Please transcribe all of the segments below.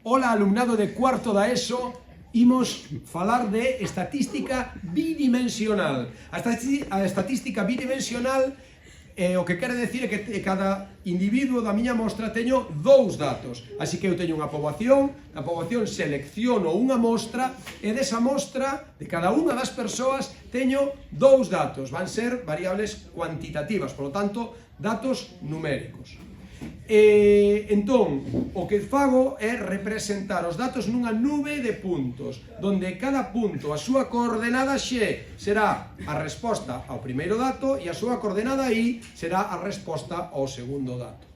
Ola, alumnado de cuarto da ESO, imos falar de estatística bidimensional. A estatística bidimensional o que quere decir é que cada individuo da miña mostra teño dous datos. Así que eu teño unha poboación, na poboación selecciono unha mostra e desa mostra, de cada unha das persoas, teño dous datos. Van ser variables cuantitativas, por lo tanto, datos numéricos. Entón, o que fago é representar os datos nunha nube de puntos, donde cada punto, a súa coordenada x será a resposta ao primeiro dato e a súa coordenada y será a resposta ao segundo dato.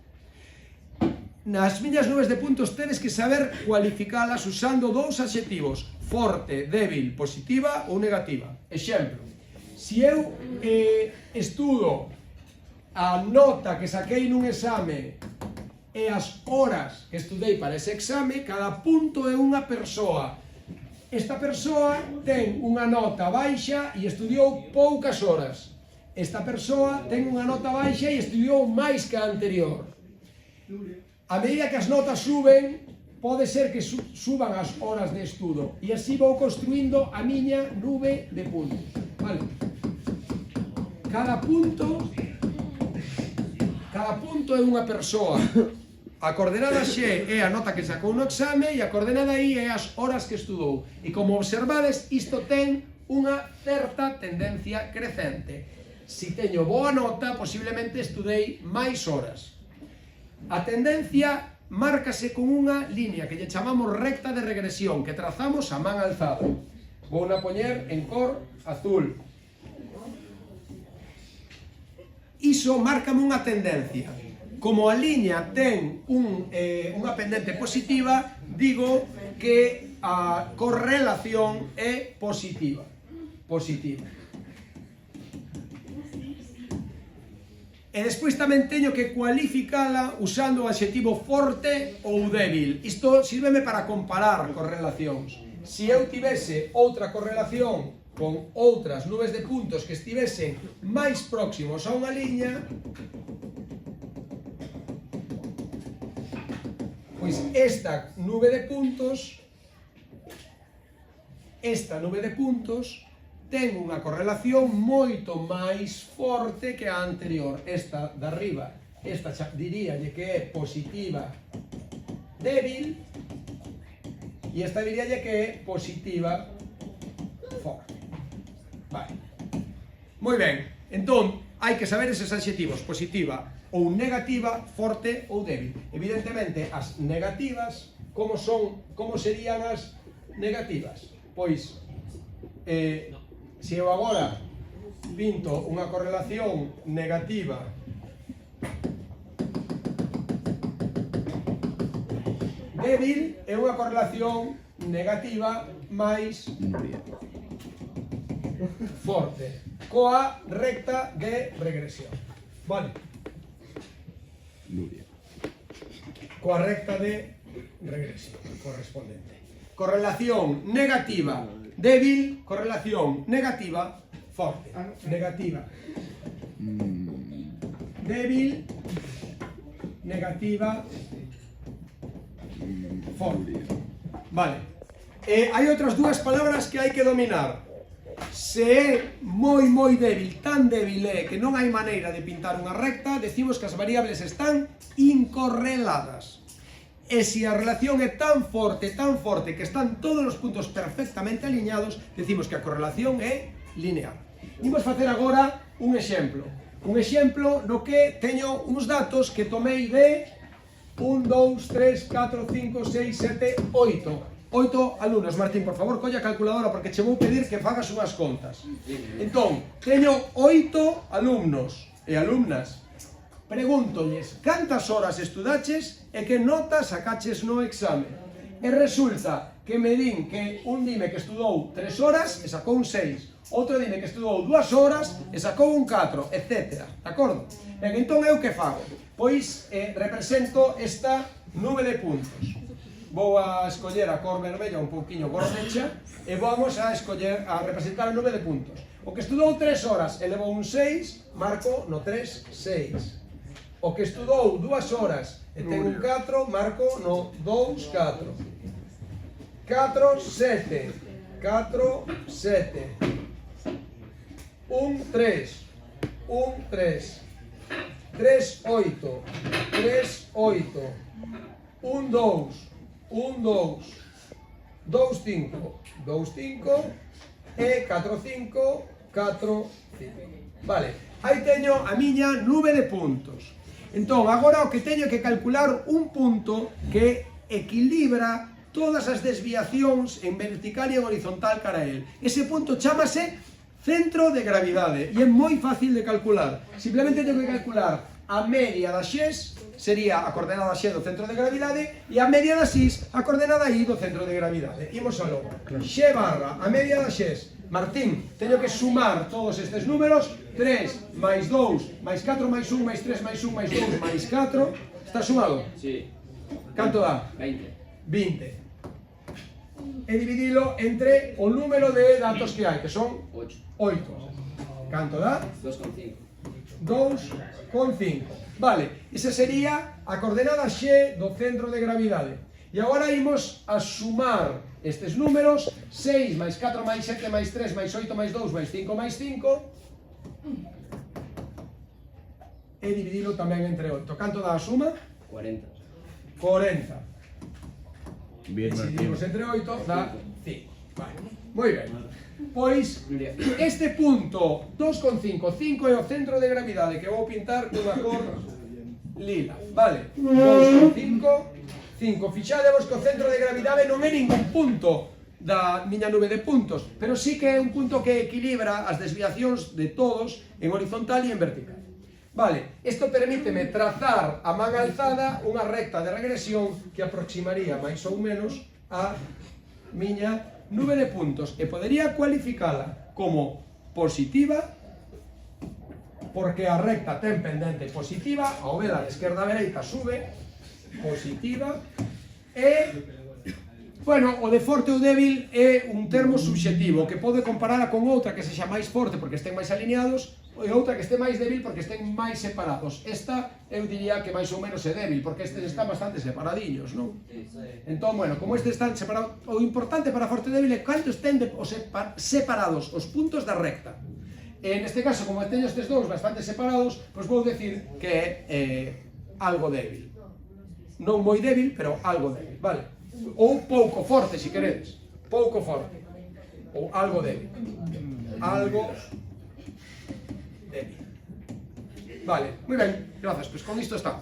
Nas miñas nubes de puntos tedes que saber cualificalas usando dous adxetivos: forte, débil, positiva ou negativa. Exemplo, se eu estudo a nota que saquei nun exame e as horas que estudei para ese exame, cada punto é unha persoa. Esta persoa ten unha nota baixa e estudiou poucas horas. Esta persoa ten unha nota baixa e estudiou máis que a anterior. A medida que as notas suben, pode ser que suban as horas de estudo, e así vou construindo a miña nube de puntos. Vale? Cada punto é unha persoa. A coordenada x é a nota que sacou no exame e a coordenada y é as horas que estudou. E como observades, isto ten unha certa tendencia crecente. Se teño boa nota, posiblemente estudei máis horas. A tendencia márcase con unha línea que lle chamamos recta de regresión, que trazamos a man alzada. Vou na poñer en cor azul. Iso márcame unha tendencia. Como a liña ten unha pendente positiva, digo que a correlación é positiva. E despois tamén teño que cualificala usando o adxetivo forte ou débil. Isto sírveme para comparar correlacións. Se eu tivese outra correlación con outras nubes de puntos que estivesen máis próximos a unha liña, pois esta nube de puntos ten unha correlación moito máis forte que a anterior. Esta de arriba, esta diríalle que é positiva débil e esta diríalle que é positiva forte. Vale. Moi ben, entón hai que saber eses adxetivos: positiva ou negativa, forte ou débil. Evidentemente, as negativas, como serían as negativas? Pois, se eu agora pinto unha correlación negativa débil, é unha correlación negativa máis forte, coa recta de regresión. Vale? Coa recta de regresión correspondente. Correlación negativa débil, correlación negativa forte. Negativa débil, negativa forte. Vale. Hai outras dúas palabras que hai que dominar. Se é moi débil, tan débil é que non hai maneira de pintar unha recta, decimos que as variables están incorreladas. E se a relación é tan forte que están todos os puntos perfectamente alineados, decimos que a correlación é lineal. Imos facer agora un exemplo. Un exemplo no que teño uns datos que tomei de 1, 2, 3, 4, 5, 6, 7, 8. 8 alumnos. Martín, por favor, colla a calculadora porque che vou pedir que fagas unhas contas. Entón, teño 8 alumnos e alumnas. Pregúntolles cantas horas estudaches e que notas sacaches no exame. E resulta que me din que un dime que estudou 3 horas e sacou un 6. Outro dime que estudou 2 horas e sacou un 4, etc. De acordo? Ben, entón eu que fago? Pois represento esta nube de puntos. Vou a escoller a cor vermella un pouquiño gordecha e vamos a representar a nube de puntos. O que estudou 3 horas e levou un 6, marco no 3, 6. O que estudou 2 horas e ten un 4, marco no 2, 4. 4, 7. 4, 7. 1, 3. 1, 3. 3, 8. 3, 8. 1, 2. 1, 2. 2, 5. 2, 5. E 4, 5. 4, 5. Vale, aí teño a miña nube de puntos. Entón, agora o que teño que calcular un punto que equilibra todas as desviacións en vertical e en horizontal cara a él. Ese punto chámase centro de gravidade e é moi fácil de calcular. Simplemente tengo que calcular a media das xes, sería a coordenada x do centro de gravidade, e a media das y, a coordenada y do centro de gravidade. Imos aló. X barra a media das xes. Martín, teño que sumar todos estes números. 3 máis 2 máis 4 máis 1 máis 3 máis 1 máis 2 máis 4. Está sumado? Sí. Canto dá? 20. 20. E dividilo entre o número de datos que hai, que son 8. 8. Canto dá? 2,5. 2,5. Vale, esa sería a coordenada x do centro de gravidade. E agora imos a sumar estes números. 6 máis 4 máis 7 máis 3 máis 8 máis 2 máis 5 máis 5. E dividilo tamén entre 8. Canto dá a suma? 40. 40. Bien, E se Martín. dividimos entre 8 dá 5. Vale, moi ben. Pois, este punto 2,5, 5 é o centro de gravidade que vou pintar cunha cor lila, vale? 2,5, 5. Fixadevos que o centro de gravidade non é ningún punto da miña nube de puntos, pero sí que é un punto que equilibra as desviacións de todos en horizontal e en vertical. Vale, isto permíteme trazar a man alzada unha recta de regresión que aproximaría máis ou menos a miña nube de puntos e podería cualificala como positiva porque a recta ten pendente positiva, ao vela de esquerda a dereita sube, positiva, e, bueno, o de forte ou débil é un termo subxetivo que pode comparala con outra que sexa máis forte porque estén máis alineados e outra que este máis débil porque estén máis separados. Esta, eu diría que máis ou menos é débil porque estes están bastante separadiños, non? Entón, bueno, como estes están separados, o importante para forte e débil é canto estén separados os puntos da recta. En este caso, como teño estes dous bastante separados, pois vou decir que é algo débil. Non moi débil, pero algo débil, vale? Ou pouco forte, se queredes. Pouco forte. Ou algo débil. Algo débil. Vale, moi ben, grazas, pois con isto está.